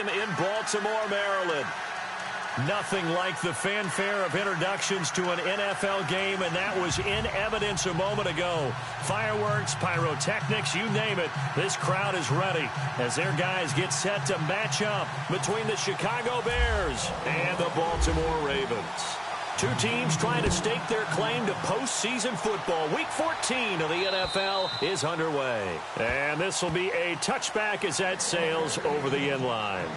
Stadium in Baltimore, Maryland. Nothing like the fanfare of introductions to an NFL game, and that was in evidence a moment ago. Fireworks, pyrotechnics, you name it, this crowd is ready as their guys get set to match up between the Chicago Bears and the Baltimore Ravens. Two teams trying to stake their claim to postseason football. Week 14 of the NFL is underway. And this will be a touchback as that sails over the end line.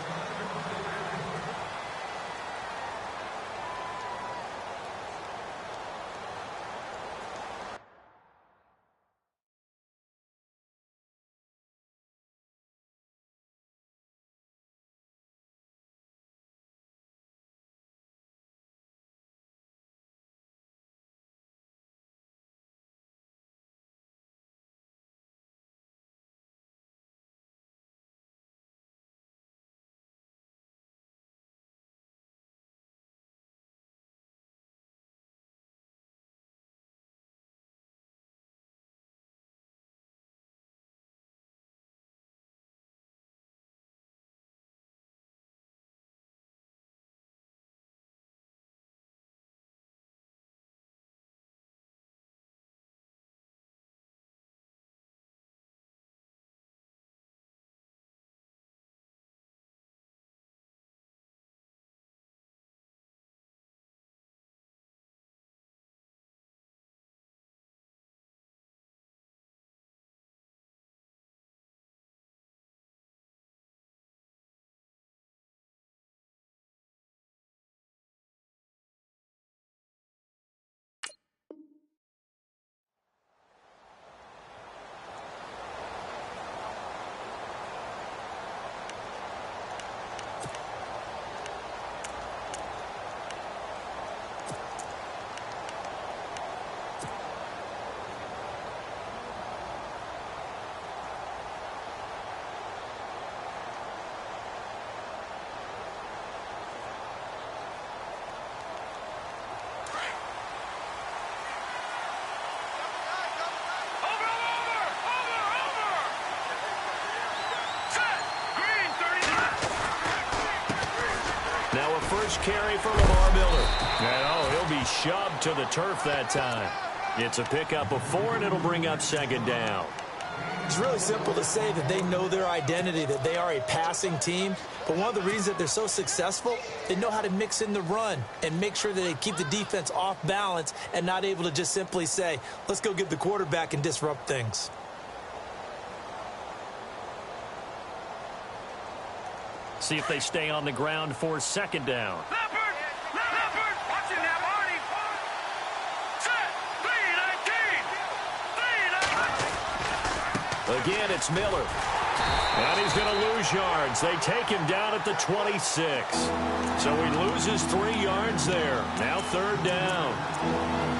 Now a first carry for Lamar Miller. And he'll be shoved to the turf that time. It's a pickup of 4, and it'll bring up second down. It's really simple to say that they know their identity, that they are a passing team. But one of the reasons that they're so successful, they know how to mix in the run and make sure that they keep the defense off balance and not able to just simply say, let's go get the quarterback and disrupt things. See if they stay on the ground for second down. Leopard, watch it now, Marty. Set, 3-19. Again, it's Miller. And he's going to lose yards. They take him down at the 26. So he loses 3 yards there. Now third down.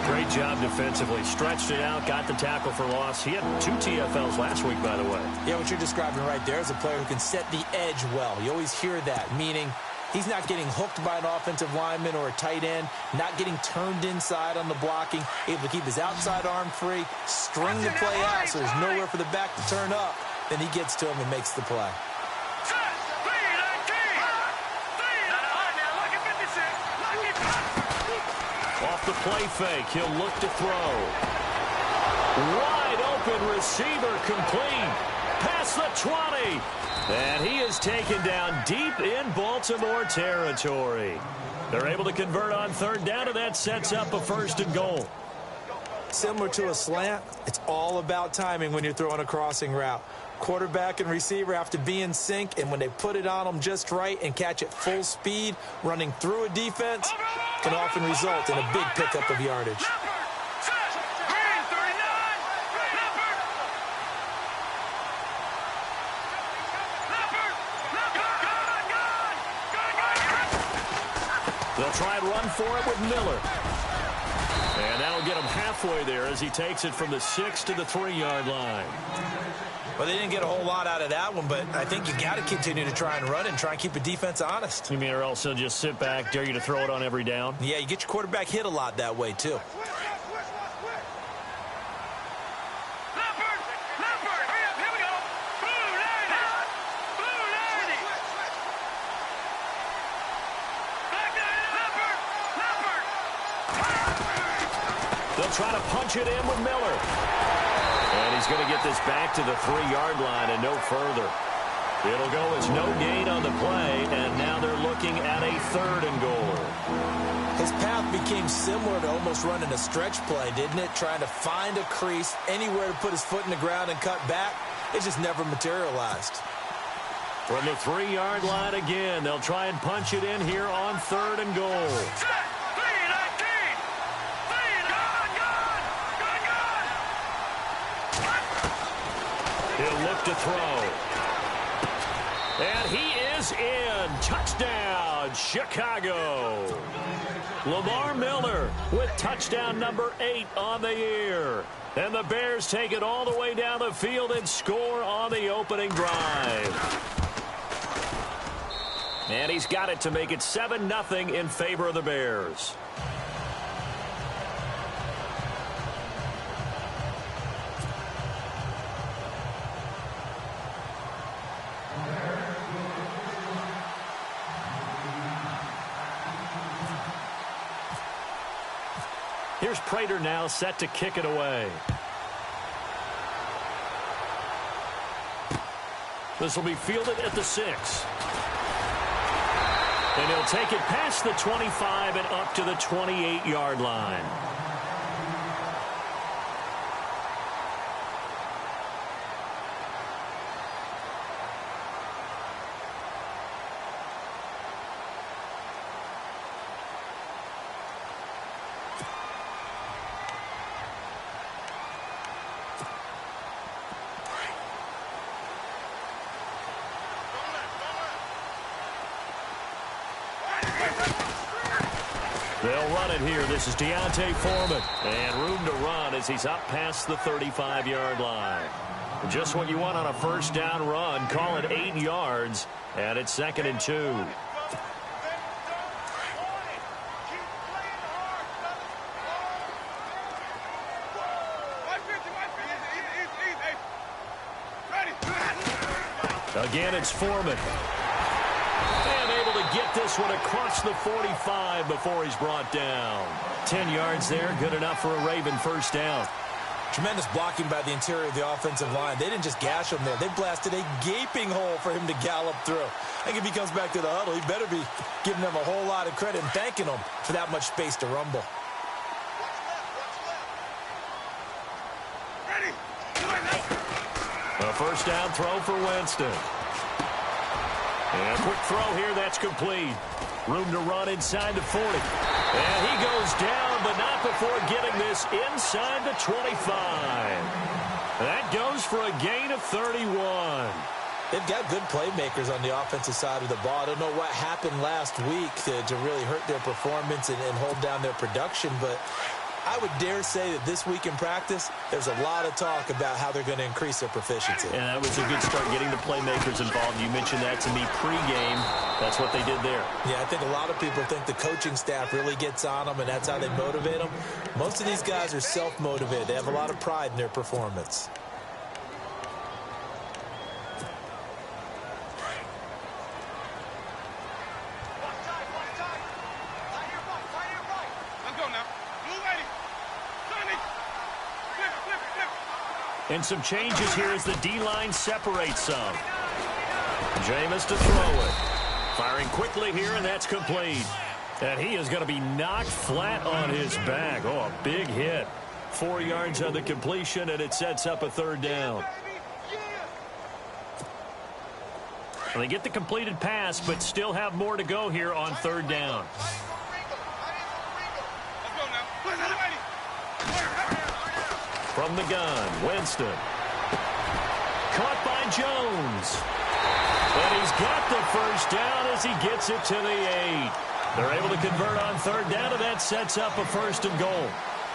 Great job defensively. Stretched it out, got the tackle for loss. He had 2 TFLs last week, by the way. Yeah, what you're describing right there is a player who can set the edge well. You always hear that, meaning he's not getting hooked by an offensive lineman or a tight end, not getting turned inside on the blocking, able to keep his outside arm free, string the play out so there's nowhere for the back to turn up. Then he gets to him and makes the play. Off the play fake, he'll look to throw. Wide open receiver complete. Past the 20. And he is taken down deep in Baltimore territory. They're able to convert on third down, and that sets up a 1st and goal. Similar to a slant, it's all about timing when you're throwing a crossing route. Quarterback and receiver have to be in sync, and when they put it on them just right and catch it full speed, running through a defense can often result in a big pickup of yardage. They'll try and run for it with Miller. And that'll get him halfway there as he takes it from the 6 to the 3-yard line. Well, they didn't get a whole lot out of that one, but I think you got to continue to try and run and try and keep the defense honest. You mean, or else they'll just sit back, dare you to throw it on every down? Yeah, you get your quarterback hit a lot that way, too. They'll try to punch it in with Miller. And he's going to get this back to the 3-yard line and no further. It'll go as no gain on the play, and now they're looking at a 3rd and goal. His path became similar to almost running a stretch play, didn't it? Trying to find a crease, anywhere to put his foot in the ground and cut back. It just never materialized. From the 3-yard line again, they'll try and punch it in here on 3rd and goal. He'll look to throw. And he is in. Touchdown, Chicago. Lamar Miller with touchdown number 8 on the year. And the Bears take it all the way down the field and score on the opening drive. And he's got it to make it 7-0 in favor of the Bears. Here's Prater now set to kick it away. This will be fielded at the 6. And he'll take it past the 25 and up to the 28-yard line. They'll run it here. This is Deontay Foreman. And room to run as he's up past the 35-yard line. Just what you want on a first down run. Call it 8 yards. And it's 2nd and 2. Again, it's Foreman. And able to get this one across the 45 before he's brought down. 10 yards there, good enough for a Raven first down. Tremendous blocking by the interior of the offensive line. They didn't just gash him there. They blasted a gaping hole for him to gallop through. I think if he comes back to the huddle, he better be giving them a whole lot of credit and thanking them for that much space to rumble. A first down throw for Winston. And a quick throw here, that's complete. Room to run inside the 40. And he goes down, but not before getting this inside the 25. That goes for a gain of 31. They've got good playmakers on the offensive side of the ball. I don't know what happened last week to really hurt their performance and hold down their production, but I would dare say that this week in practice, there's a lot of talk about how they're going to increase their proficiency. And that was a good start, getting the playmakers involved. You mentioned that to me pregame. That's what they did there. Yeah, I think a lot of people think the coaching staff really gets on them, and that's how they motivate them. Most of these guys are self-motivated. They have a lot of pride in their performance. And some changes here as the D-line separates some. Jameis to throw it. Firing quickly here, and that's complete. And he is going to be knocked flat on his back. Oh, a big hit. 4 yards on the completion, and it sets up a third down. And they get the completed pass, but still have more to go here on third down. From the gun, Winston. Caught by Jones. And he's got the first down as he gets it to the 8. They're able to convert on third down, and that sets up a 1st and goal.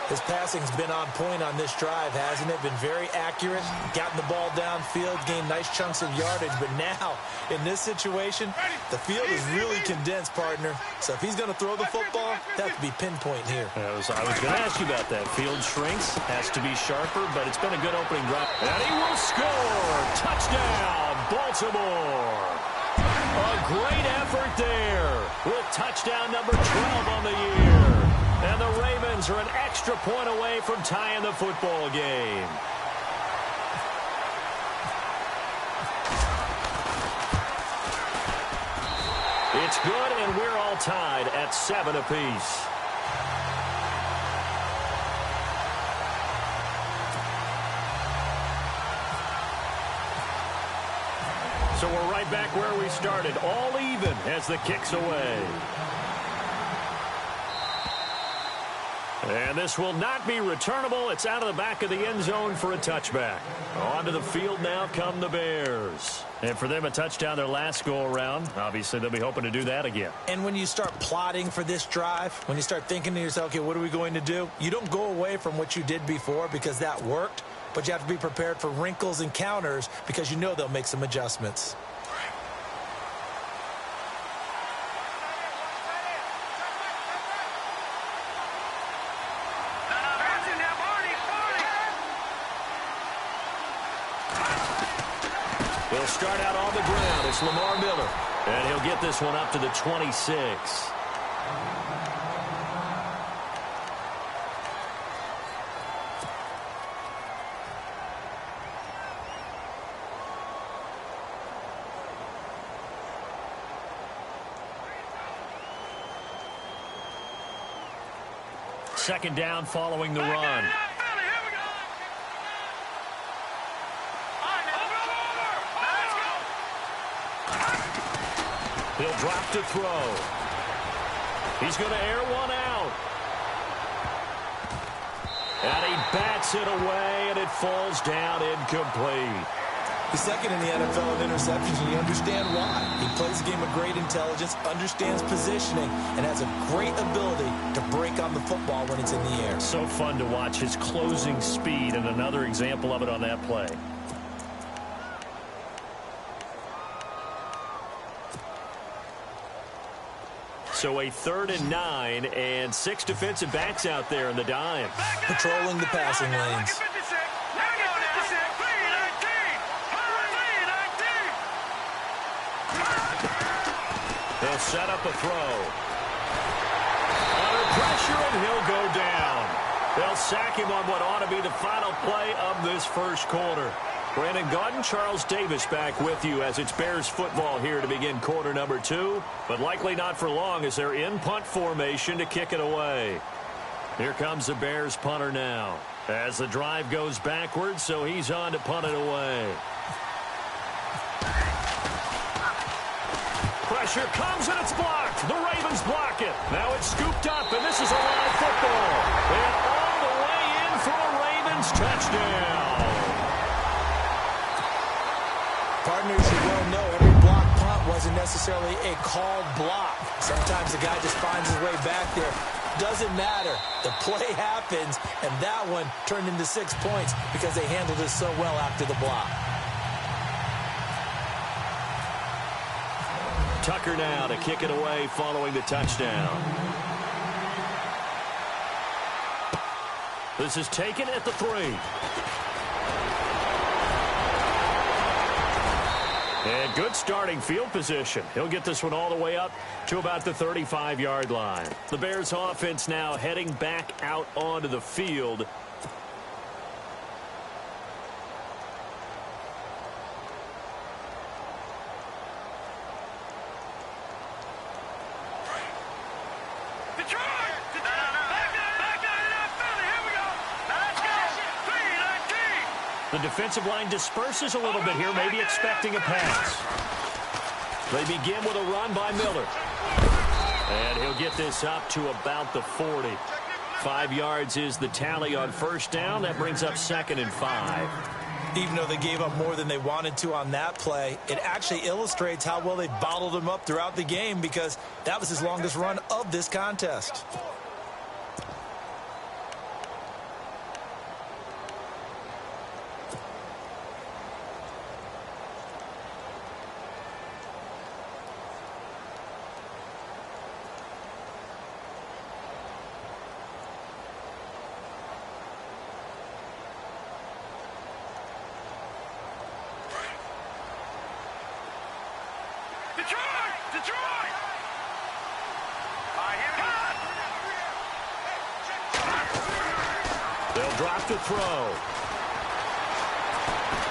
His passing's been on point on this drive, hasn't it? Been very accurate, gotten the ball downfield, gained nice chunks of yardage. But now, in this situation, the field is really condensed, partner. So if he's going to throw the football, that could be pinpoint here. I was going to ask you about that. Field shrinks, has to be sharper, but it's been a good opening drive. And he will score! Touchdown, Baltimore! A great effort there with touchdown number 12 on the year. And And the Ravens are an extra point away from tying the football game. It's good, and we're all tied at 7 apiece. So we're right back where we started, all even as the kick's away. And this will not be returnable. It's out of the back of the end zone for a touchback. Onto the field now come the Bears. And for them, a touchdown their last go-around. Obviously, they'll be hoping to do that again. And when you start plotting for this drive, when you start thinking to yourself, okay, what are we going to do? You don't go away from what you did before because that worked. But you have to be prepared for wrinkles and counters because you know they'll make some adjustments. He'll start out on the ground. It's Lamar Miller. And he'll get this one up to the 26. Second down following the run. He'll drop to throw. He's going to air one out. And he bats it away, and it falls down incomplete. He's second in the NFL in interceptions, and you understand why. He plays a game of great intelligence, understands positioning, and has a great ability to break on the football when it's in the air. So fun to watch his closing speed, and another example of it on that play. So a 3rd and 9, and 6 defensive backs out there in the dime. Patrolling the passing lanes. He'll set up a throw. Under pressure, and he'll go down. They'll sack him on what ought to be the final play of this first quarter. Brandon Gaudin, Charles Davis back with you as it's Bears football here to begin quarter number 2. But likely not for long as they're in punt formation to kick it away. Here comes the Bears punter now. As the drive goes backwards, so he's on to punt it away. Pressure comes, and it's blocked. The Ravens block it. Now it's scooped up, and this is a live football. And all the way in for a Ravens touchdown. Partners, you well know every block punt wasn't necessarily a called block. Sometimes the guy just finds his way back there. Doesn't matter. The play happens, and that one turned into 6 points because they handled it so well after the block. Tucker now to kick it away following the touchdown. This is taken at the 3. And good starting field position. He'll get this one all the way up to about the 35-yard line. The Bears offense now heading back out onto the field. The defensive line disperses a little bit here, maybe expecting a pass. They begin with a run by Miller. And he'll get this up to about the 40. 5 yards is the tally on first down. That brings up 2nd and 5. Even though they gave up more than they wanted to on that play, it actually illustrates how well they bottled him up throughout the game because that was his longest run of this contest. They'll drop to throw.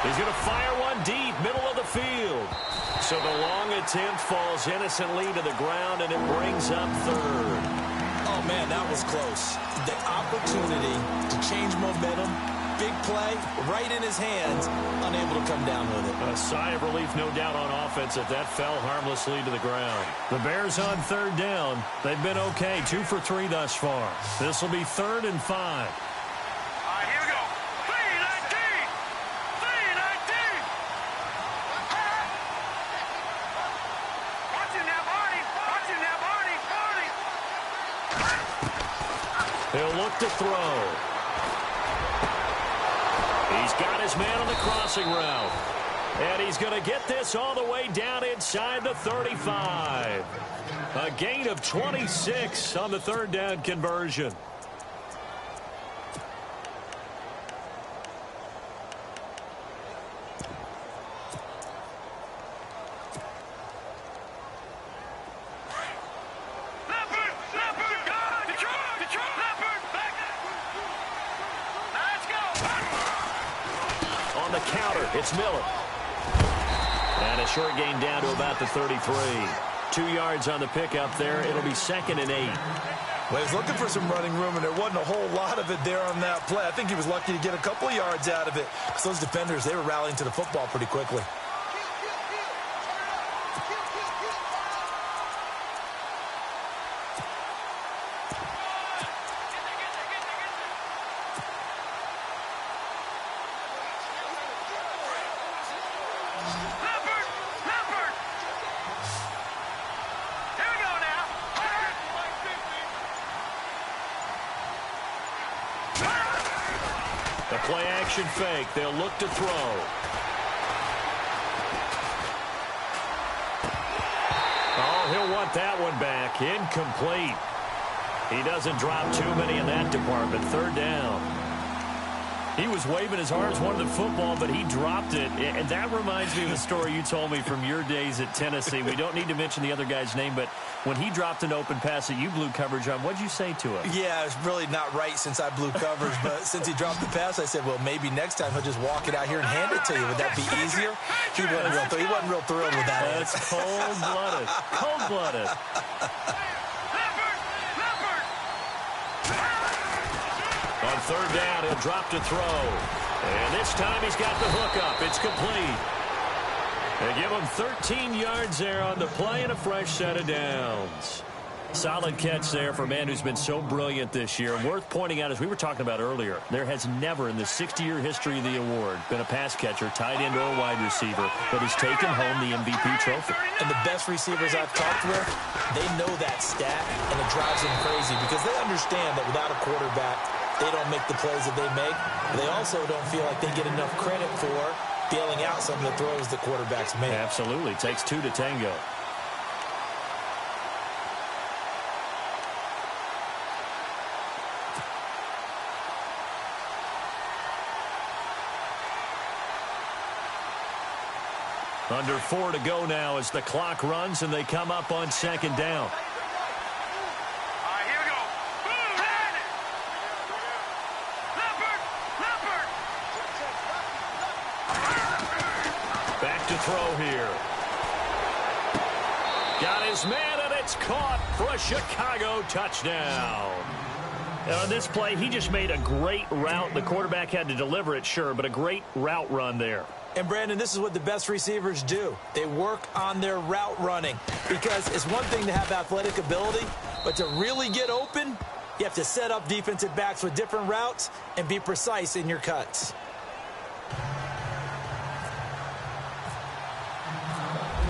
He's going to fire one deep, middle of the field. So the long attempt falls innocently to the ground, and it brings up third. Oh, man, that was close. The opportunity to change momentum, big play, right in his hands, unable to come down with it. A sigh of relief, no doubt, on offense that fell harmlessly to the ground. The Bears on third down. They've been okay, 2 for 3 thus far. This will be 3rd and 5. Here we go. 319. 319. Watch it now, Barney. Watch it now, Barney. Barney. He'll look to throw. He's got his man on the crossing route. And he's going to get this all the way down inside the 35. A gain of 26 on the 3rd down conversion. On the counter, it's Miller. And a short gain down to about the 33. 2 yards on the pickup there. It'll be 2nd and 8. Well, he was looking for some running room, and there wasn't a whole lot of it there on that play. I think he was lucky to get a couple of yards out of it, because those defenders, they were rallying to the football pretty quickly. The play action fake. They'll look to throw. Oh, he'll want that one back. Incomplete. He doesn't drop too many in that department. 3rd down. He was waving his arms, wanted the football, but he dropped it. And that reminds me of the story you told me from your days at Tennessee. We don't need to mention the other guy's name, but when he dropped an open pass that you blew coverage on, what'd you say to him? Yeah, it's really not right since I blew coverage, but since he dropped the pass, I said, well, maybe next time he'll just walk it out here and hand it to you. Would that be easier? He wasn't real thrilled with that. That's cold-blooded. Cold-blooded. On 3rd down, he'll drop to throw. And this time he's got the hook up. It's complete. They give him 13 yards there on the play and a fresh set of downs. Solid catch there for a man who's been so brilliant this year. Worth pointing out, as we were talking about earlier, there has never in the 60-year history of the award been a pass catcher, tight end, or wide receiver that has taken home the MVP trophy. And the best receivers I've talked with, they know that stat, and it drives them crazy because they understand that without a quarterback, they don't make the plays that they make. They also don't feel like they get enough credit for bailing out some of the throws the quarterbacks make. Absolutely. Takes 2 to tango. Under 4 to go now as the clock runs and they come up on 2nd down. Back to throw here. Got his man, and it's caught for a Chicago touchdown. Now, on this play, he just made a great route. The quarterback had to deliver it, sure, but a great route run there. And, Brandon, this is what the best receivers do. They work on their route running because it's one thing to have athletic ability, but to really get open, you have to set up defensive backs with different routes and be precise in your cuts.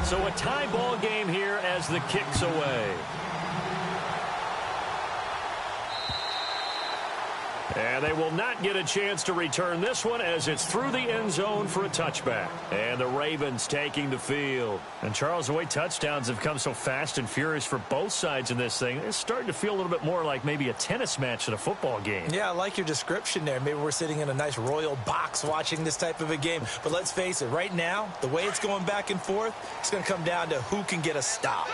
So a tie ball game here as the kick's away. And they will not get a chance to return this one as it's through the end zone for a touchback. And the Ravens taking the field. And, Charles, the way touchdowns have come so fast and furious for both sides in this thing, it's starting to feel a little bit more like maybe a tennis match than a football game. Yeah, I like your description there. Maybe we're sitting in a nice royal box watching this type of a game. But let's face it, right now, the way it's going back and forth, it's going to come down to who can get a stop.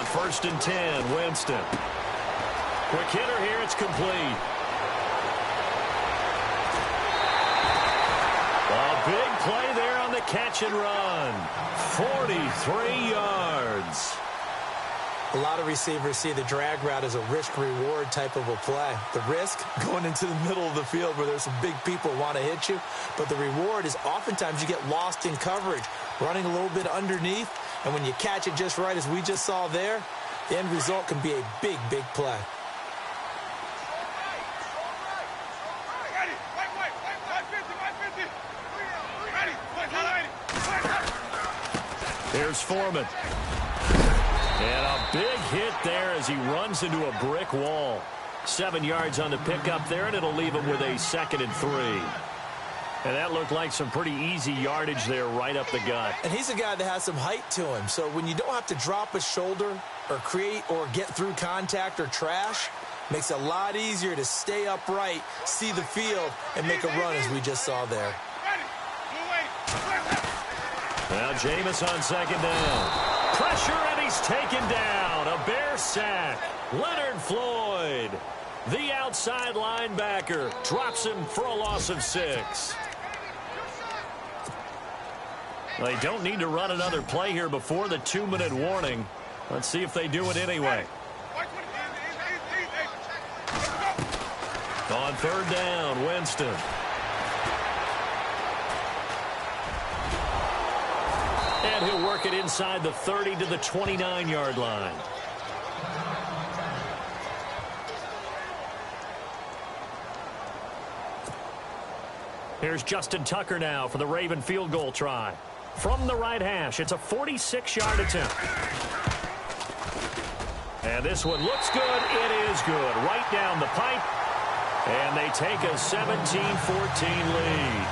first and 10, Winston. Quick hitter here, it's complete. A big play there on the catch and run. 43 yards. A lot of receivers see the drag route as a risk-reward type of a play. The risk, going into the middle of the field where there's some big people who want to hit you. But the reward is oftentimes you get lost in coverage, running a little bit underneath. And when you catch it just right, as we just saw there, the end result can be a big, big play. Here's Foreman. And a big hit there as he runs into a brick wall. 7 yards on the pickup there, and it'll leave him with a 2nd and 3. And that looked like some pretty easy yardage there right up the gut. And he's a guy that has some height to him. So when you don't have to drop a shoulder or create or get through contact or trash, makes it a lot easier to stay upright, see the field, and make a run as we just saw there. Now Jameis on 2nd down. Pressure, and he's taken down. A Bear sack. Leonard Floyd, the outside linebacker, drops him for a loss of 6. They don't need to run another play here before the 2-minute warning. Let's see if they do it anyway. On 3rd down, Winston. And he'll work it inside the 30 to the 29-yard line. Here's Justin Tucker now for the Raven field goal try. From the right hash, it's a 46-yard attempt. And this one looks good. It is good. Right down the pipe. And they take a 17-14 lead.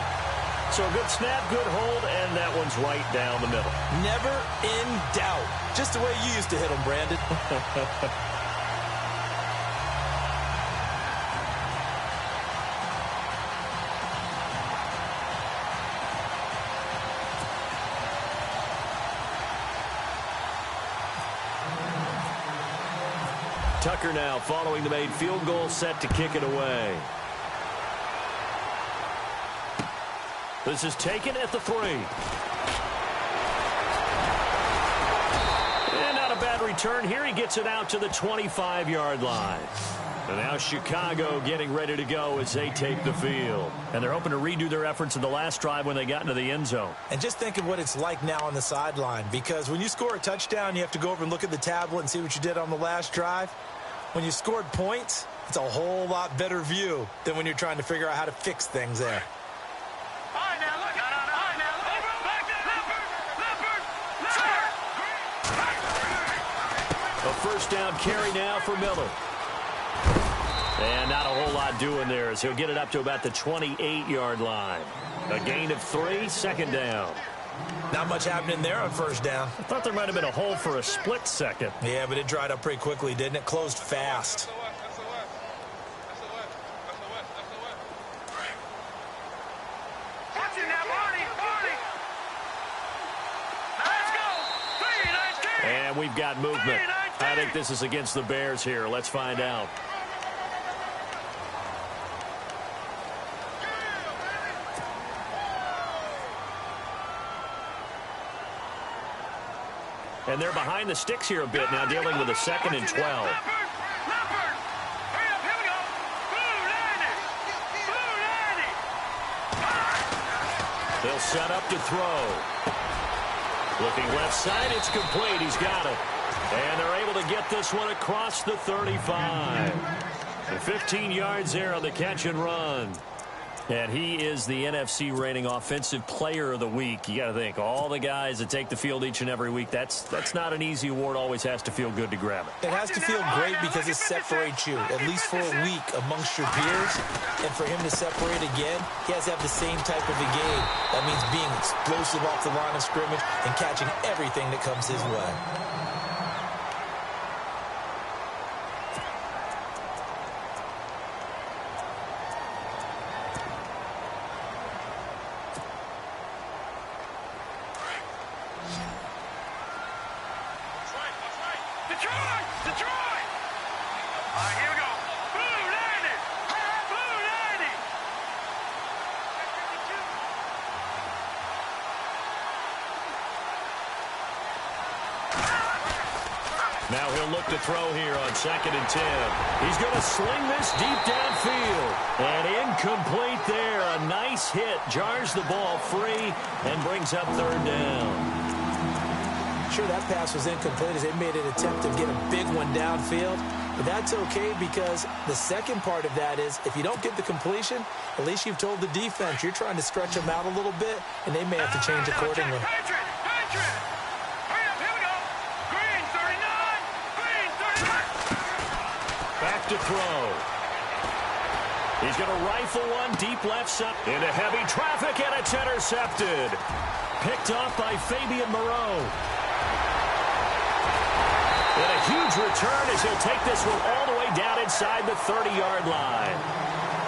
So good snap, good hold, and that one's right down the middle. Never in doubt. Just the way you used to hit them, Brandon. Tucker now following the made field goal, set to kick it away. This is taken at the 3. And not a bad return here. He gets it out to the 25-yard line. And now Chicago getting ready to go as they take the field. And they're hoping to redo their efforts in the last drive when they got into the end zone. And just think of what it's like now on the sideline. Because when you score a touchdown, you have to go over and look at the tablet and see what you did on the last drive. When you scored points, it's a whole lot better view than when you're trying to figure out how to fix things there. A first down carry now for Miller. And not a whole lot doing there as he'll get it up to about the 28-yard line. A gain of 3, 2nd down. Not much happening there on first down. I thought there might have been a hole for a split second. Yeah, but it dried up pretty quickly, didn't it? Closed fast. And we've got movement. I think this is against the Bears here. Let's find out. And they're behind the sticks here a bit now, dealing with a 2nd and 12. They'll set up to throw. Looking left side, it's complete. He's got it. And they're able to get this one across the 35. And 15 yards there on the catch and run. And he is the NFC reigning offensive player of the week. You got to think, all the guys that take the field each and every week, that's not an easy award. Always has to feel good to grab it. It has to feel great because it separates you, at least for a week, amongst your peers. And for him to separate again, he has to have the same type of a game. That means being explosive off the line of scrimmage and catching everything that comes his way. The Now he'll look to throw here on 2nd and 10. He's going to sling this deep downfield. And incomplete there. A nice hit. Jars the ball free and brings up 3rd down. Sure, that pass was incomplete as they made an attempt to get a big one downfield. But that's okay because the second part of that is if you don't get the completion, at least you've told the defense you're trying to stretch them out a little bit, and they may have to change accordingly. Patriot! Hurry up, here we go! Green 39! Green 39! Back to throw. He's going to rifle one deep left side into heavy traffic, and it's intercepted. Picked off by Fabian Moreau. And a huge return as he'll take this one all the way down inside the 30-yard line.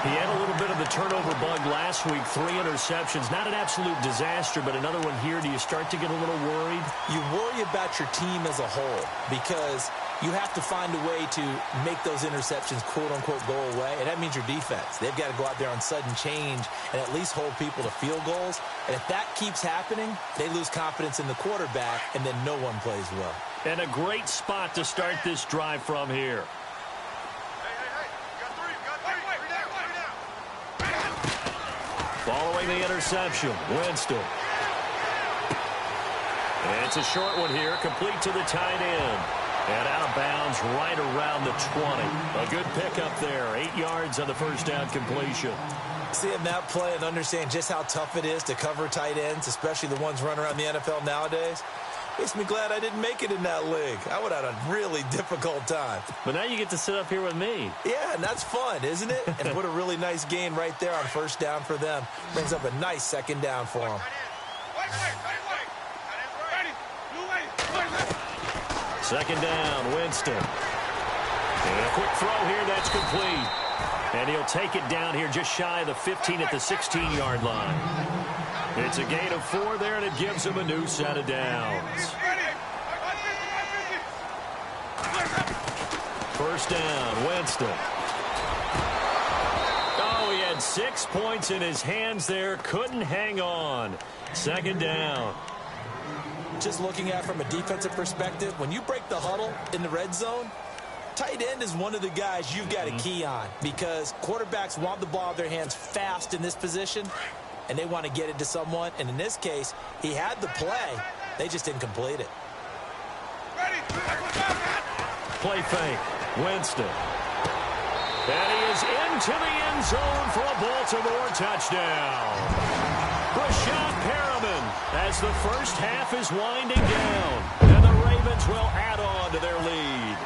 He had a little bit of the turnover bug last week, 3 interceptions. Not an absolute disaster, but another one here. Do you start to get a little worried? You worry about your team as a whole because you have to find a way to make those interceptions, quote-unquote, go away, and that means your defense. They've got to go out there on sudden change and at least hold people to field goals. And if that keeps happening, they lose confidence in the quarterback, and then no one plays well. And a great spot to start this drive from here. Following the interception, Winston. And it's a short one here, complete to the tight end. And out of bounds right around the 20. A good pickup there, 8 yards on the first down completion. Seeing that play and understand just how tough it is to cover tight ends, especially the ones running around the NFL nowadays, makes me glad I didn't make it in that league. I would have had a really difficult time. But now you get to sit up here with me. Yeah, and that's fun, isn't it? And put a really nice gain right there on first down for them. Brings up a nice 2nd down for them. Second down, Winston. And a quick throw here, that's complete. And he'll take it down here just shy of the 15 at the 16-yard line. It's a gain of 4 there, and it gives him a new set of downs. First down, Winston. Oh, he had 6 points in his hands there. Couldn't hang on. Second down. Just looking at it from a defensive perspective, when you break the huddle in the red zone, tight end is one of the guys you've got to key on because quarterbacks want the ball in their hands fast in this position, and they want to get it to someone. And in this case, he had the play. They just didn't complete it. Play fake. Winston. And he is into the end zone for a Baltimore touchdown. Rashad Perriman as the first half is winding down. And the Ravens will add on to their lead.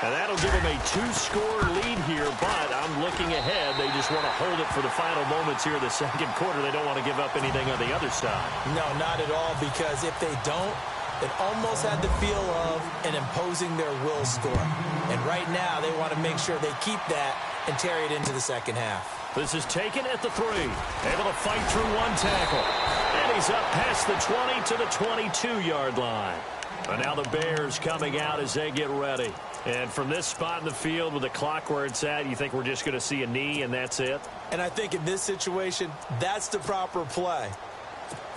And that'll give them a 2-score lead here, but I'm looking ahead. They just want to hold it for the final moments here of the second quarter. They don't want to give up anything on the other side. No, not at all, because if they don't, it almost had the feel of an imposing their will score. And right now, they want to make sure they keep that and carry it into the second half. This is taken at the 3. Able to fight through one tackle. And he's up past the 20 to the 22-yard line. And now the Bears coming out as they get ready. And from this spot in the field with the clock where it's at, you think we're just going to see a knee and that's it? And I think in this situation, that's the proper play.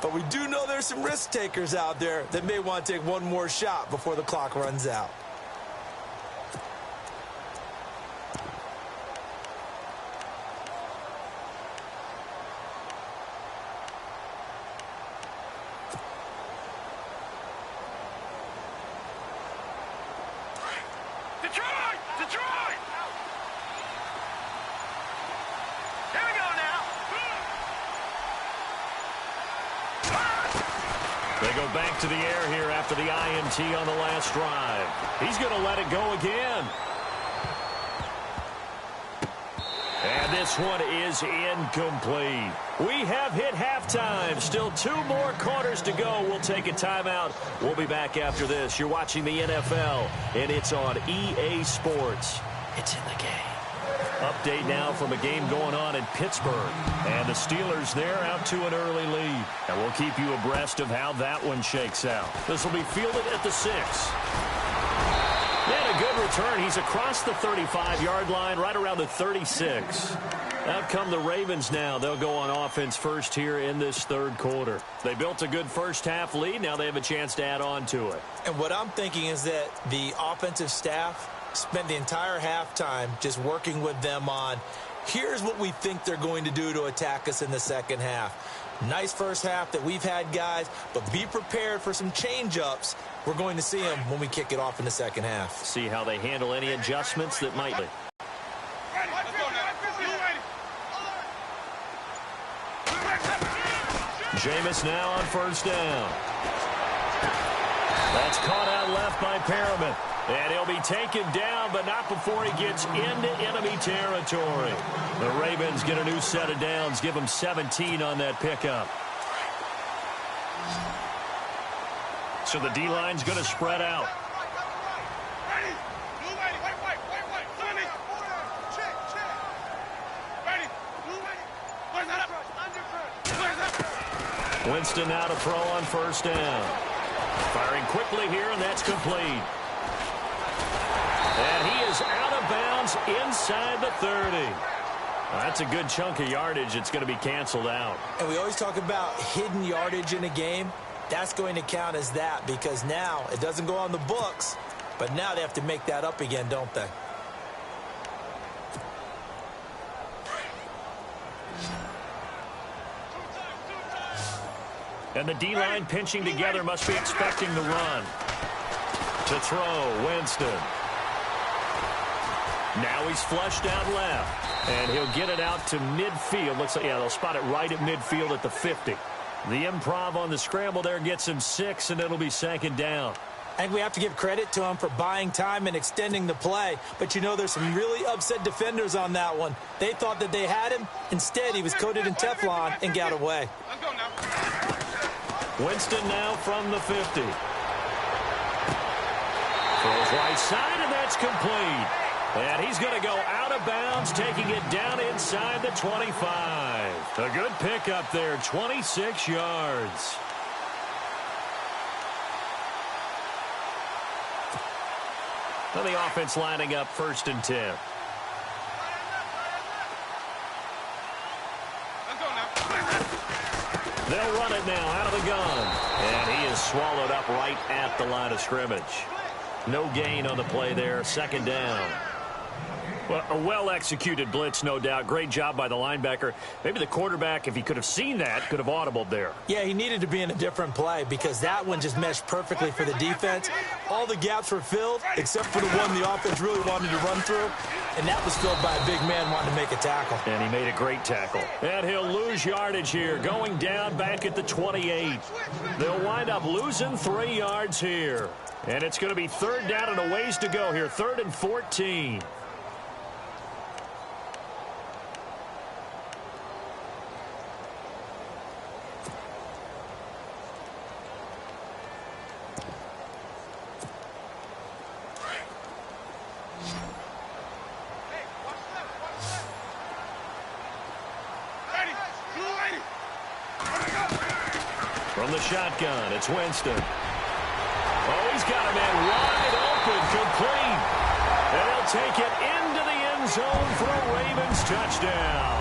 But we do know there's some risk takers out there that may want to take one more shot before the clock runs out. Detroit! Here we go now. They go back to the air here after the INT on the last drive. He's going to let it go again. And this one is incomplete. We have hit halftime. Still 2 more quarters to go. We'll take a timeout. We'll be back after this. You're watching the NFL, and it's on EA Sports. It's in the game. Update now from a game going on in Pittsburgh. And the Steelers there out to an early lead. And we'll keep you abreast of how that one shakes out. This will be fielded at the 6. And a good return. He's across the 35-yard line, right around the 36. Out come the Ravens now. They'll go on offense first here in this third quarter. They built a good first-half lead. Now they have a chance to add on to it. And what I'm thinking is that the offensive staff spent the entire halftime just working with them on, here's what we think they're going to do to attack us in the second half. Nice first half that we've had, guys, but be prepared for some change-ups. We're going to see them when we kick it off in the second half. See how they handle any adjustments that might be. Jameis now on first down. That's caught out left by Perriman. And he'll be taken down, but not before he gets into enemy territory. The Ravens get a new set of downs, give them 17 on that pickup. So the D-line's going to spread out. Winston now to throw on first down. Firing quickly here, and that's complete. And he is out of bounds inside the 30. That's a good chunk of yardage. It's going to be canceled out. And we always talk about hidden yardage in a game. That's going to count as that because now it doesn't go on the books, but now they have to make that up again, don't they? And the D-line pinching together must be expecting the run. To throw, Winston. Now he's flushed out left. And he'll get it out to midfield. Looks like, yeah, they'll spot it right at midfield at the 50. The improv on the scramble there gets him 6, and it'll be second down. I think we have to give credit to him for buying time and extending the play. But, you know, there's some really upset defenders on that one. They thought that they had him. Instead, he was coated in Teflon and got away. Winston now from the 50. Throws right side, and that's complete. And he's going to go out of bounds, taking it down inside the 25. A good pickup there, 26 yards. Well, the offense lining up 1st and 10. They'll run it now out of the gun. And he is swallowed up right at the line of scrimmage. No gain on the play there, 2nd down. Well, a well-executed blitz, no doubt. Great job by the linebacker. Maybe the quarterback, if he could have seen that, could have audibled there. Yeah, he needed to be in a different play because that one just meshed perfectly for the defense. All the gaps were filled except for the one the offense really wanted to run through, and that was filled by a big man wanting to make a tackle. And he made a great tackle. And he'll lose yardage here, going down back at the 28. They'll wind up losing 3 yards here. And it's going to be 3rd down and a ways to go here, 3rd and 14. From the shotgun, it's Winston. Oh, he's got a man wide open, complete. And he'll take it into the end zone for a Ravens touchdown.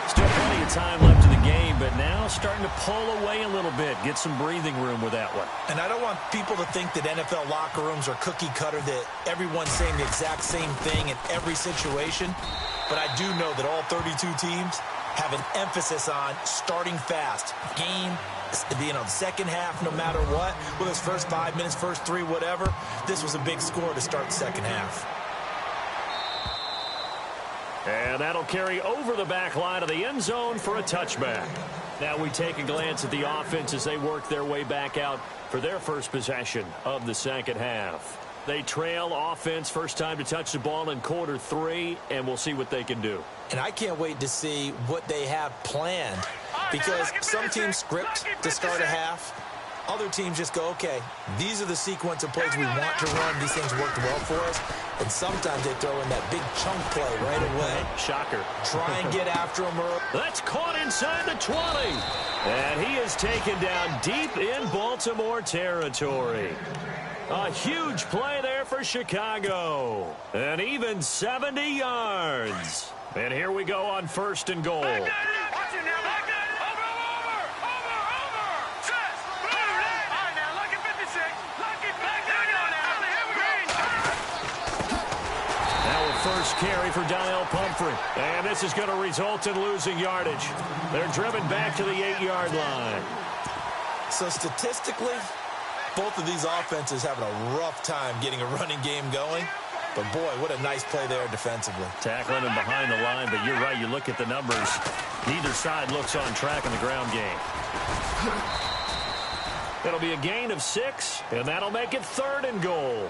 Still plenty of time left in the game, but now starting to pull away a little bit. Get some breathing room with that one. And I don't want people to think that NFL locker rooms are cookie cutter, that everyone's saying the exact same thing in every situation. But I do know that all 32 teams have an emphasis on starting fast. Game, the second half, no matter what, whether it's first 5 minutes, first 3, whatever, this was a big score to start the second half. And that'll carry over the back line of the end zone for a touchback. Now we take a glance at the offense as they work their way back out for their first possession of the second half. They trail offense, first time to touch the ball in quarter 3, and we'll see what they can do. And I can't wait to see what they have planned, because some teams script to start a half. Other teams just go, okay, these are the sequence of plays we want to run. These things worked well for us. And sometimes they throw in that big chunk play right away. Shocker. Try and get after him early. That's caught inside the 20. And he is taken down deep in Baltimore territory. A huge play there for Chicago. An even 70 yards. And here we go on 1st and goal. First carry for Donnell Pumphrey. And this is going to result in losing yardage. They're driven back to the 8-yard line. So statistically, both of these offenses having a rough time getting a running game going. But, boy, what a nice play there defensively. Tackling him behind the line, but you're right. You look at the numbers. Neither side looks on track in the ground game. It'll be a gain of 6, and that'll make it 3rd and goal.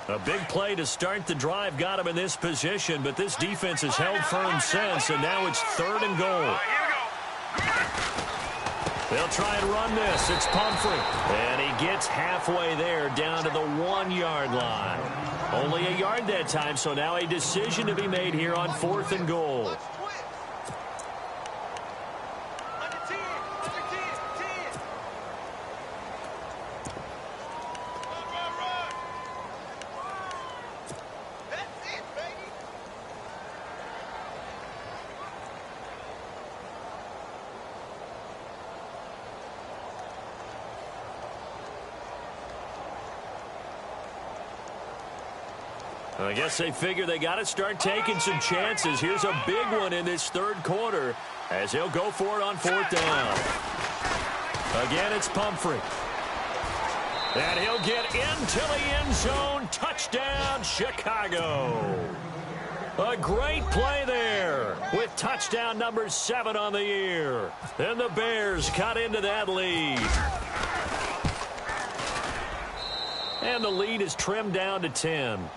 A big play to start the drive got him in this position, but this defense has held firm since, and now it's 3rd and goal. They'll try and run this. It's Pumphrey, and he gets halfway there down to the 1-yard line. Only a yard that time, so now a decision to be made here on 4th and goal. I guess they figure they got to start taking some chances. Here's a big one in this 3rd quarter as he'll go for it on 4th down. Again, it's Pumphrey. And he'll get into the end zone. Touchdown, Chicago. A great play there with touchdown number 7 on the year. And the Bears cut into that lead. And the lead is trimmed down to 10.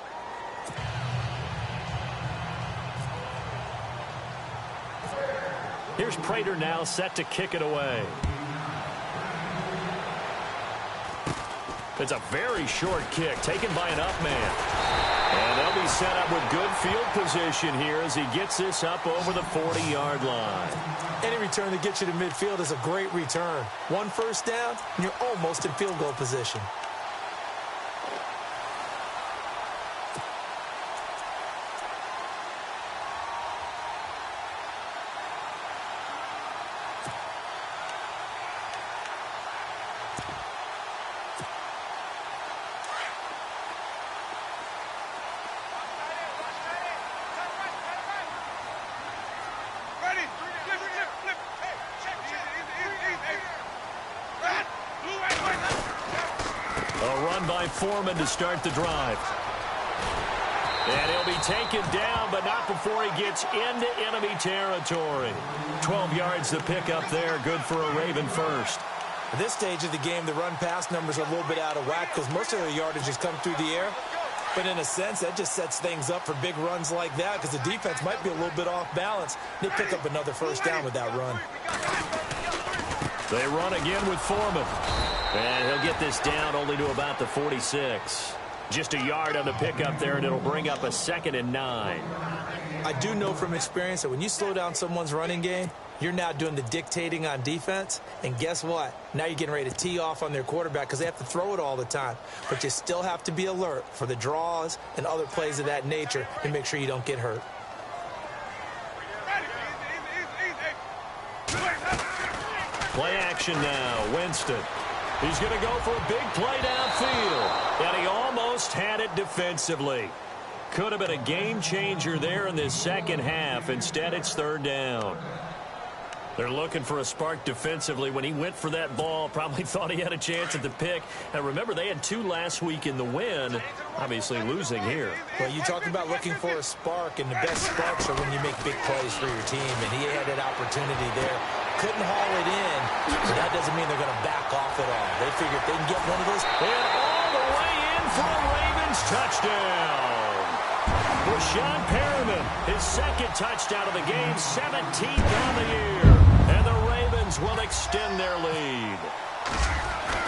Here's Prater now set to kick it away. It's a very short kick taken by an up man. And they'll be set up with good field position here as he gets this up over the 40-yard line. Any return that gets you to midfield is a great return. 1 first down, and you're almost in field goal position. Foreman to start the drive. And he'll be taken down, but not before he gets into enemy territory. 12 yards to pick up there. Good for a Raven first. At this stage of the game, the run-pass numbers are a little bit out of whack because most of their yardage has come through the air. But in a sense, that just sets things up for big runs like that because the defense might be a little bit off balance. They pick up another first down with that run. They run again with Foreman. And he'll get this down only to about the 46. Just a yard on the pickup there, and it'll bring up a 2nd and 9. I do know from experience that when you slow down someone's running game, you're now doing the dictating on defense. And guess what? Now you're getting ready to tee off on their quarterback because they have to throw it all the time. But you still have to be alert for the draws and other plays of that nature and make sure you don't get hurt. Play action now. Winston. He's going to go for a big play downfield. And he almost had it defensively. Could have been a game changer there in this second half. Instead, it's 3rd down. They're looking for a spark defensively. When he went for that ball, probably thought he had a chance at the pick. And remember, they had 2 last week in the win. Obviously losing here. Well, you talked about looking for a spark, and the best sparks are when you make big plays for your team. And he had that opportunity there. Couldn't haul it in, but that doesn't mean they're going to back off at all. They figure if they can get one of those. And all the way in for a Ravens touchdown. Rashawn Perriman, his 2nd touchdown of the game, 17th on the year. And the Ravens will extend their lead.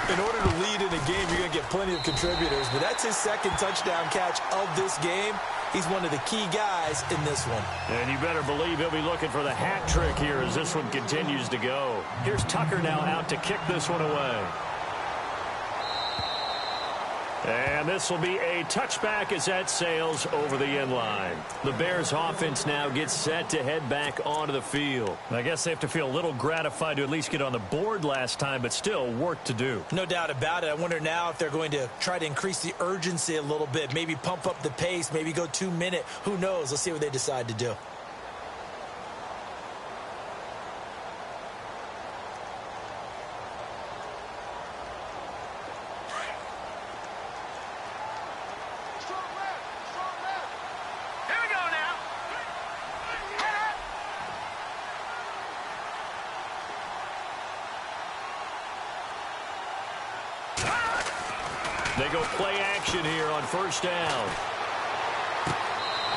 In order to lead in a game, you're going to get plenty of contributors, but that's his 2nd touchdown catch of this game. He's one of the key guys in this one. And you better believe he'll be looking for the hat trick here as this one continues to go. Here's Tucker now out to kick this one away. And this will be a touchback as that sails over the end line. The Bears offense now gets set to head back onto the field. I guess they have to feel a little gratified to at least get on the board last time, but still work to do. No doubt about it. I wonder now if they're going to try to increase the urgency a little bit, maybe pump up the pace, maybe go 2 minute. Who knows? Let's see what they decide to do. They go play action here on first down.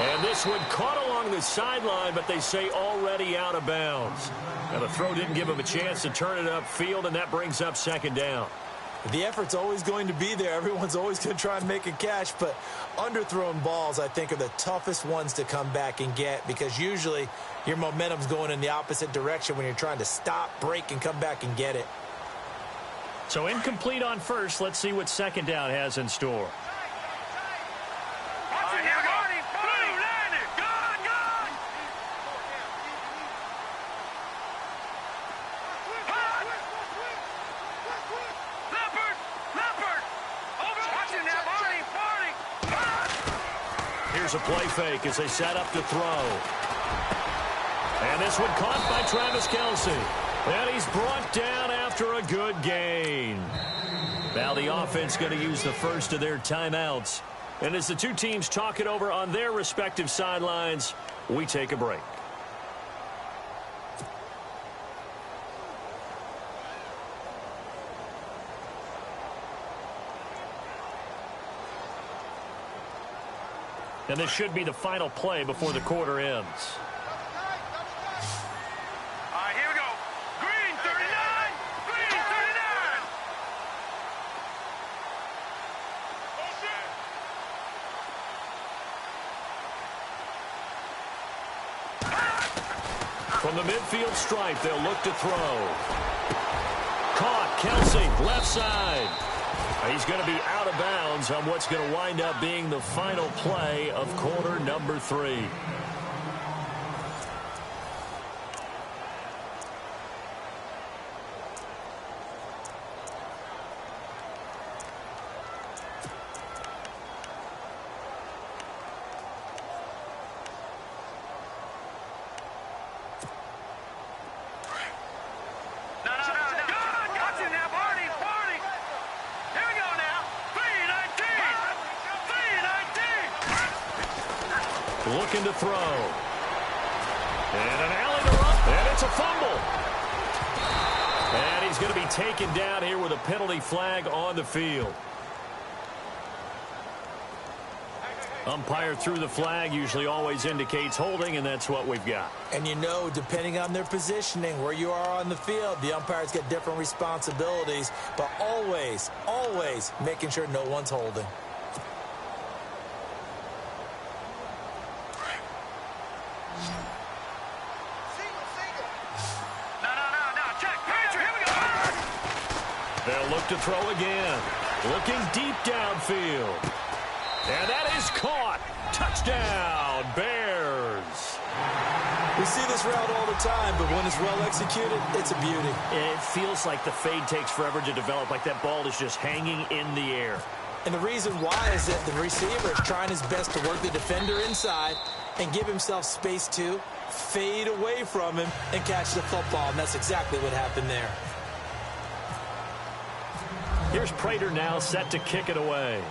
And this one caught along the sideline, but they say already out of bounds. Now the throw didn't give him a chance to turn it upfield, and that brings up second down. The effort's always going to be there. Everyone's always going to try and make a catch, but underthrown balls, I think, are the toughest ones to come back and get because usually your momentum's going in the opposite direction when you're trying to stop, break, and come back and get it. So incomplete on first. Let's see what second down has in store. Here's a play fake as they set up to throw. And this one caught by Travis Kelce. And he's brought down after a good gain. Now the offense going to use the first of their timeouts. And as the two teams talk it over on their respective sidelines, we take a break. And this should be the final play before the quarter ends. From the midfield stripe, they'll look to throw. Caught, Kelce, left side. He's going to be out of bounds on what's going to wind up being the final play of quarter number 3. Looking to throw. And an alley to run. And it's a fumble. And he's going to be taken down here with a penalty flag on the field. Umpire threw the flag, usually always indicates holding, and that's what we've got. And you know, depending on their positioning, where you are on the field, the umpires get different responsibilities, but always, always making sure no one's holding. They'll look to throw again. Looking deep downfield. And that is caught. Touchdown, Bears. We see this route all the time, but when it's well executed, it's a beauty. It feels like the fade takes forever to develop, like that ball is just hanging in the air. And the reason why is that the receiver is trying his best to work the defender inside and give himself space to fade away from him and catch the football, and that's exactly what happened there. Here's Prater now set to kick it away.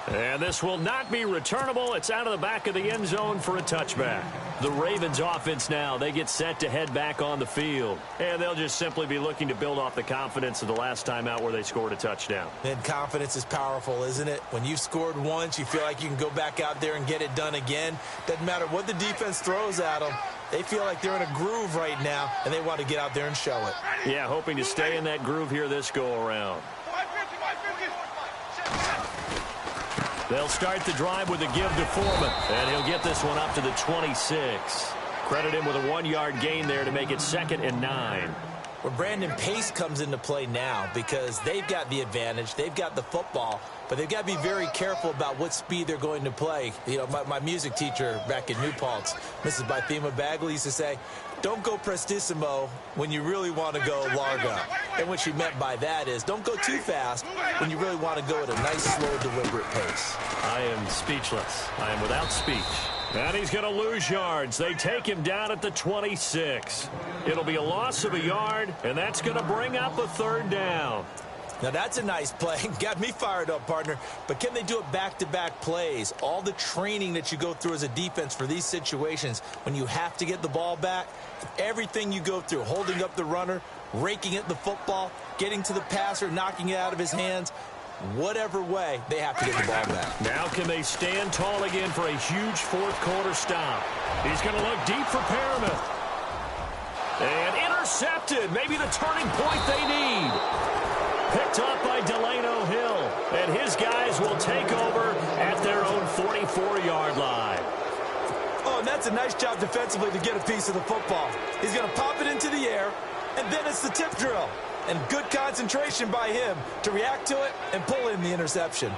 And this will not be returnable. It's out of the back of the end zone for a touchback. The Ravens offense now, they get set to head back on the field. And they'll just simply be looking to build off the confidence of the last time out where they scored a touchdown. And confidence is powerful, isn't it? When you've scored once, you feel like you can go back out there and get it done again. Doesn't matter what the defense throws at them. They feel like they're in a groove right now, and they want to get out there and show it. Yeah, hoping to stay in that groove here this go-around. They'll start the drive with a give to Foreman, and he'll get this one up to the 26. Credit him with a 1-yard gain there to make it 2nd and 9. Well, Brandon, pace comes into play now because they've got the advantage. They've got the football, but they've got to be very careful about what speed they're going to play. You know, my music teacher back in New Paltz, Mrs. Bythema Bagley, used to say, don't go prestissimo when you really want to go largo. And what she meant by that is don't go too fast when you really want to go at a nice, slow, deliberate pace. I am speechless. I am without speech. And he's going to lose yards. They take him down at the 26. It'll be a loss of a yard, and that's going to bring up a 3rd down. Now, that's a nice play. Got me fired up, partner. But can they do it back-to-back plays? All the training that you go through as a defense for these situations, when you have to get the ball back, everything you go through, holding up the runner, raking at the football, getting to the passer, knocking it out of his hands, whatever way, they have to get the ball back. Now can they stand tall again for a huge 4th-quarter stop? He's going to look deep for Perriman. And intercepted. Maybe the turning point they need. Picked up by Delano Hill. And his guys will take over at their own 44-yard line. Oh, and that's a nice job defensively to get a piece of the football. He's going to pop it into the air, and then it's the tip drill. And good concentration by him to react to it and pull in the interception.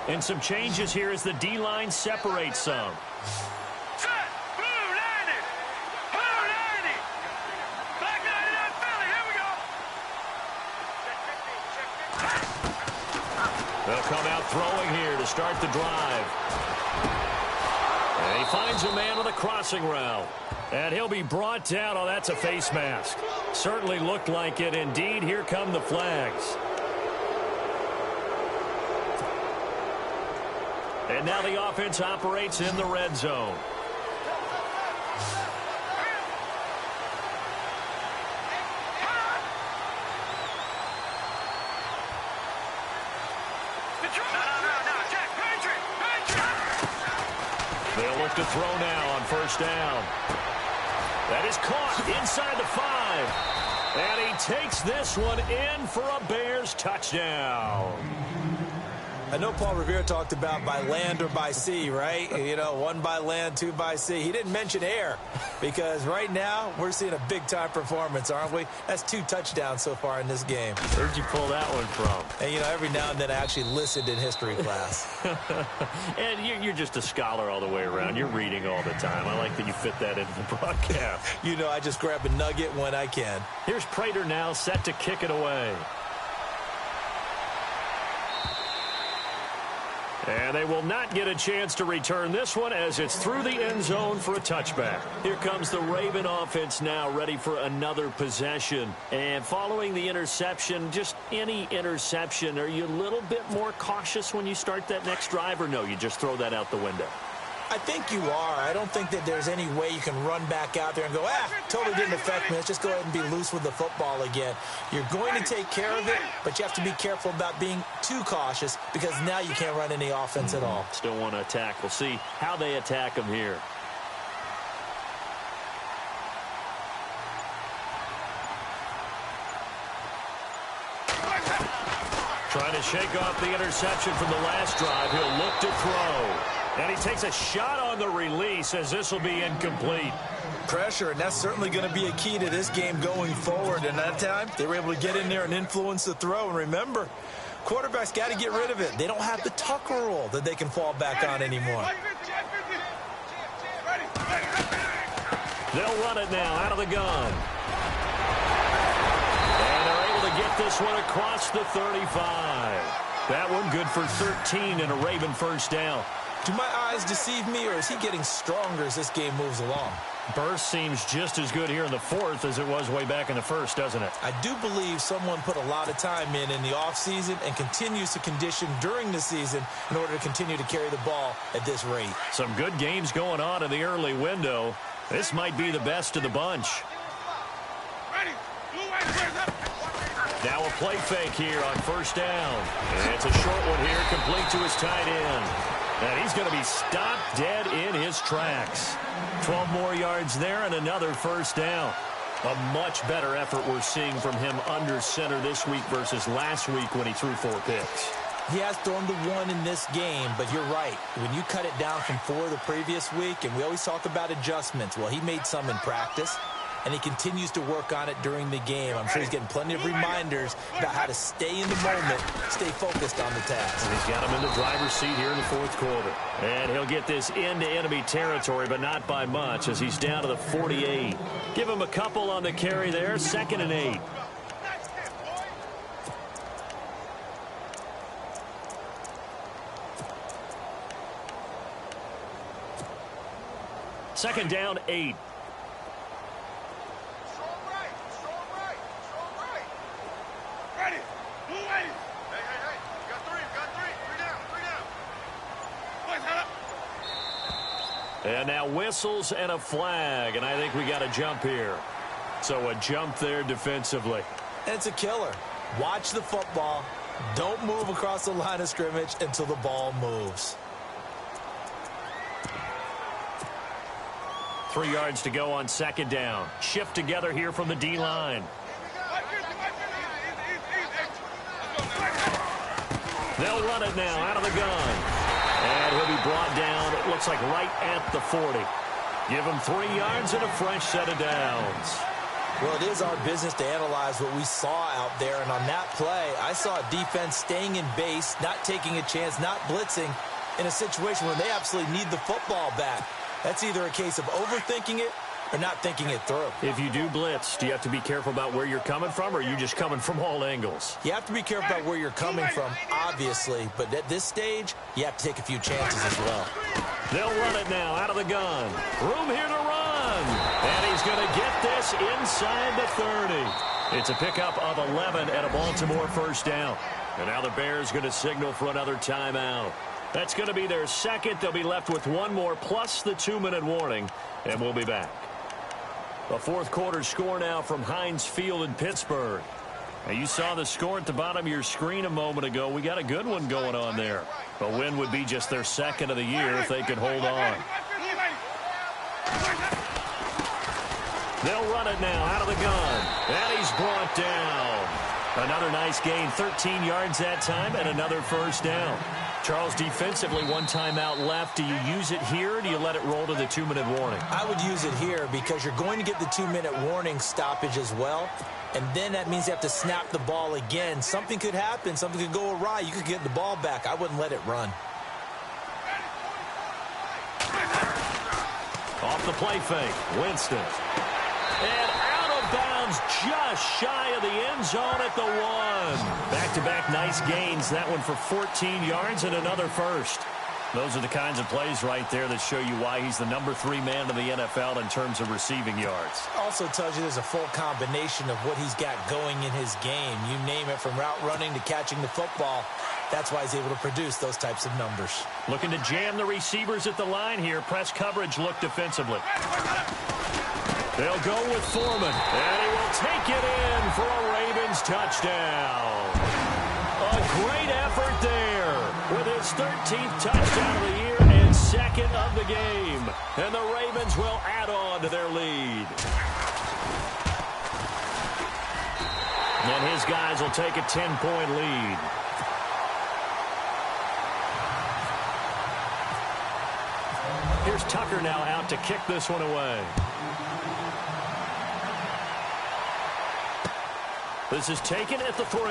And some changes here as the D-line separates some. Set. Blue 90. Blue 90. Black 99 Philly. Here we go. They'll come out throwing here to start the drive. And he finds a man on a crossing route. And he'll be brought down. Oh, that's a face mask. Certainly looked like it. Indeed, here come the flags. And now the offense operates in the red zone. They'll look to throw now on 1st down. That is caught inside the 5. And he takes this one in for a Bears touchdown. I know Paul Revere talked about by land or by sea, right? You know, 1 by land, 2 by sea. He didn't mention air because right now we're seeing a big-time performance, aren't we? That's 2 touchdowns so far in this game. Where'd you pull that one from? And, you know, every now and then I actually listened in history class. And you're just a scholar all the way around. You're reading all the time. I like that you fit that into the broadcast. You know, I just grab a nugget when I can. Here's Prater now set to kick it away. And they will not get a chance to return this one as it's through the end zone for a touchback. Here comes the Raven offense now ready for another possession. And following the interception, just any interception, are you a little bit more cautious when you start that next drive, or no, you just throw that out the window? I think you are. I don't think that there's any way you can run back out there and go, totally didn't affect me. Let's just go ahead and be loose with the football again. You're going to take care of it, but you have to be careful about being too cautious because now you can't run any offense at all. Still want to attack. We'll see how they attack them here. Trying to shake off the interception from the last drive. He'll look to throw. And he takes a shot on the release as this will be incomplete. Pressure, and that's certainly going to be a key to this game going forward. And that time, they were able to get in there and influence the throw. And remember, quarterbacks got to get rid of it. They don't have the Tucker rule that they can fall back on anymore. They'll run it now out of the gun. And they're able to get this one across the 35. That one good for 13 and a Raven 1st down. Do my eyes deceive me, or is he getting stronger as this game moves along? Burst seems just as good here in the 4th as it was way back in the 1st, doesn't it? I do believe someone put a lot of time in the offseason and continues to condition during the season in order to continue to carry the ball at this rate. Some good games going on in the early window. This might be the best of the bunch. Now a play fake here on 1st down. And it's a short one here, complete to his tight end. And he's going to be stopped dead in his tracks. 12 more yards there and another 1st down. A much better effort we're seeing from him under center this week versus last week when he threw 4 picks. He has thrown the 1 in this game, but you're right. When you cut it down from 4 the previous week, and we always talk about adjustments, well, he made some in practice, and he continues to work on it during the game. I'm sure he's getting plenty of reminders about how to stay in the moment, stay focused on the task. And he's got him in the driver's seat here in the 4th quarter. And he'll get this into enemy territory, but not by much, as he's down to the 48. Give him a couple on the carry there, 2nd and 8. Second down, 8. And now whistles and a flag, and I think we got a jump here. So a jump there defensively. It's a killer. Watch the football. Don't move across the line of scrimmage until the ball moves. 3 yards to go on 2nd down. Shift together here from the D-line. They'll run it now out of the gun. And he'll be brought down, it looks like right at the 40. Give him 3 yards and a fresh set of downs. Well, it is our business to analyze what we saw out there. And on that play, I saw a defense staying in base, not taking a chance, not blitzing in a situation where they absolutely need the football back. That's either a case of overthinking it or not thinking it through. If you do blitz, do you have to be careful about where you're coming from, or are you just coming from all angles? You have to be careful about where you're coming from, obviously. But at this stage, you have to take a few chances as well. They'll run it now out of the gun. Room here to run. And he's going to get this inside the 30. It's a pickup of 11 and a Baltimore first down. And now the Bears going to signal for another timeout. That's going to be their second. They'll be left with one more plus the 2-minute warning, and we'll be back. The 4th quarter score now from Heinz Field in Pittsburgh. Now, you saw the score at the bottom of your screen a moment ago. We got a good one going on there. A win would be just their 2nd of the year if they could hold on. They'll run it now out of the gun. And he's brought down. Another nice gain, 13 yards that time, and another first down. Charles, defensively, 1 timeout left. Do you use it here, or do you let it roll to the 2-minute warning? I would use it here because you're going to get the 2-minute warning stoppage as well. And then that means you have to snap the ball again. Something could happen. Something could go awry. You could get the ball back. I wouldn't let it run. Off the play fake, Winston. And out of bounds, just shy of the end zone at the 1. Back-to-back nice gains. That one for 14 yards and another first. Those are the kinds of plays right there that show you why he's the number 3 man in the NFL in terms of receiving yards. Also tells you there's a full combination of what he's got going in his game. You name it, from route running to catching the football. That's why he's able to produce those types of numbers. Looking to jam the receivers at the line here. Press coverage look defensively. They'll go with Foreman, and he will take it in for a Ravens touchdown. A great effort there with his 13th touchdown of the year and 2nd of the game. And the Ravens will add on to their lead. And his guys will take a 10-point lead. Here's Tucker now out to kick this one away. This is taken at the 3.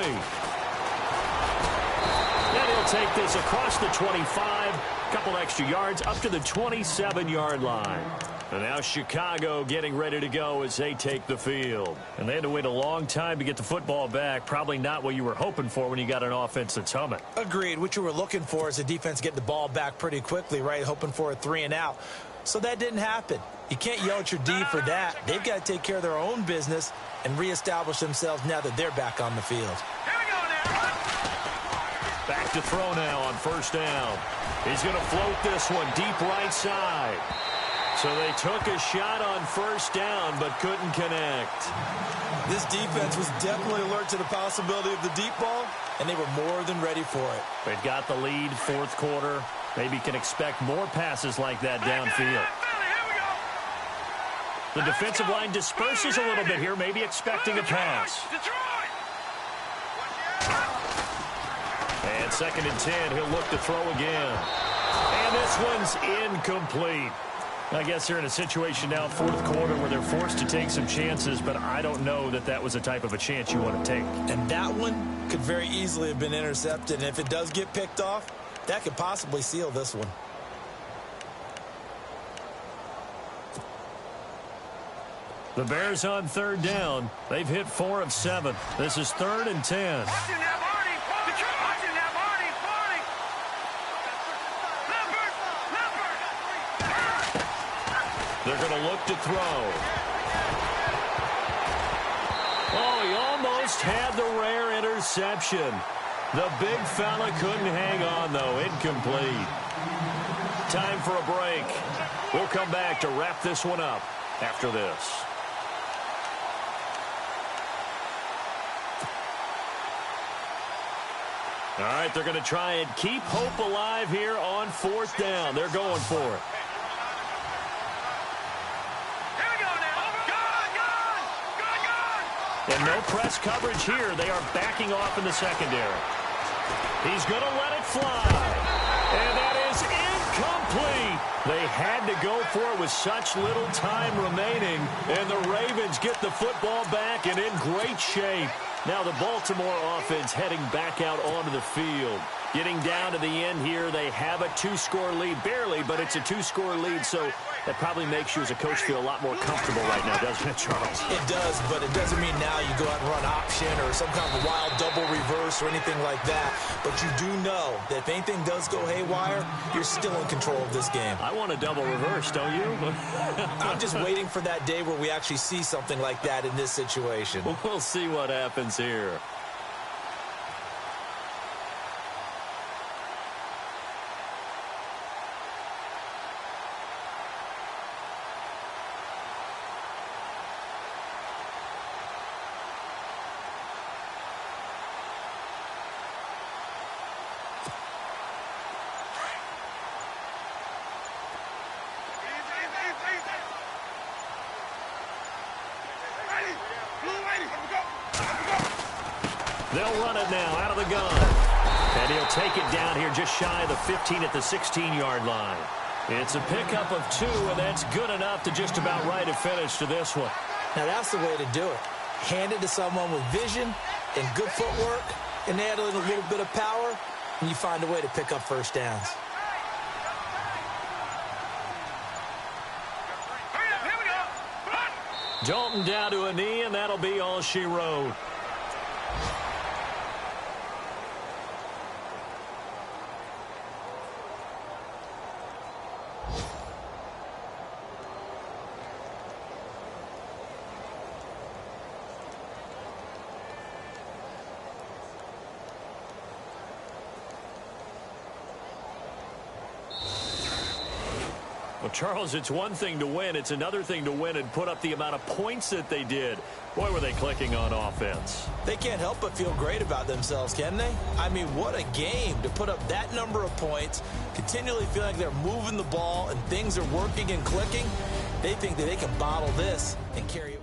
And he'll take this across the 25. A couple extra yards up to the 27-yard line. And now Chicago getting ready to go as they take the field. And they had to wait a long time to get the football back. Probably not what you were hoping for when you got an offense that's humming. Agreed. What you were looking for is the defense getting the ball back pretty quickly, right? Hoping for a 3 and out. So that didn't happen. You can't yell at your D for that. They've got to take care of their own business and reestablish themselves now that they're back on the field. Back to throw now on first down. He's going to float this one deep right side. So they took a shot on first down but couldn't connect. This defense was definitely alert to the possibility of the deep ball, and they were more than ready for it. They've got the lead, 4th quarter. Maybe can expect more passes like that downfield. The defensive line disperses a little bit here, maybe expecting a pass. And 2nd and 10, he'll look to throw again. And this one's incomplete. I guess they're in a situation now, 4th quarter, where they're forced to take some chances, but I don't know that that was the type of a chance you want to take. And that one could very easily have been intercepted. And if it does get picked off, that could possibly seal this one. The Bears on 3rd down. They've hit 4 of 7. This is 3rd and 10. They're going to look to throw. Oh, he almost had the rare interception. The big fella couldn't hang on, though. Incomplete. Time for a break. We'll come back to wrap this one up after this. All right, they're going to try and keep hope alive here on 4th down. They're going for it. Here we go now. Gun. And no press coverage here. They are backing off in the secondary. He's going to let it fly. And that is incomplete. They had to go for it with such little time remaining. And the Ravens get the football back and in great shape. Now the Baltimore offense heading back out onto the field. Getting down to the end here, they have a 2-score lead. Barely, but it's a 2-score lead, so that probably makes you as a coach feel a lot more comfortable right now, doesn't it, Charles? It does, but it doesn't mean now you go out and run option or some kind of wild double reverse or anything like that. But you do know that if anything does go haywire, you're still in control of this game. I want a double reverse, don't you? I'm just waiting for that day where we actually see something like that in this situation. We'll see what happens here. They'll run it now out of the gun. And he'll take it down here just shy of the 15 at the 16-yard line. It's a pickup of 2, and that's good enough to just about write a finish to this one. Now that's the way to do it. Hand it to someone with vision and good footwork, and add a little bit of power, and you find a way to pick up first downs. Dalton down to a knee, and that'll be all she wrote. Well, Charles, it's one thing to win. It's another thing to win and put up the amount of points that they did. Boy, were they clicking on offense. They can't help but feel great about themselves, can they? I mean, what a game to put up that number of points, continually feeling like they're moving the ball and things are working and clicking. They think that they can bottle this and carry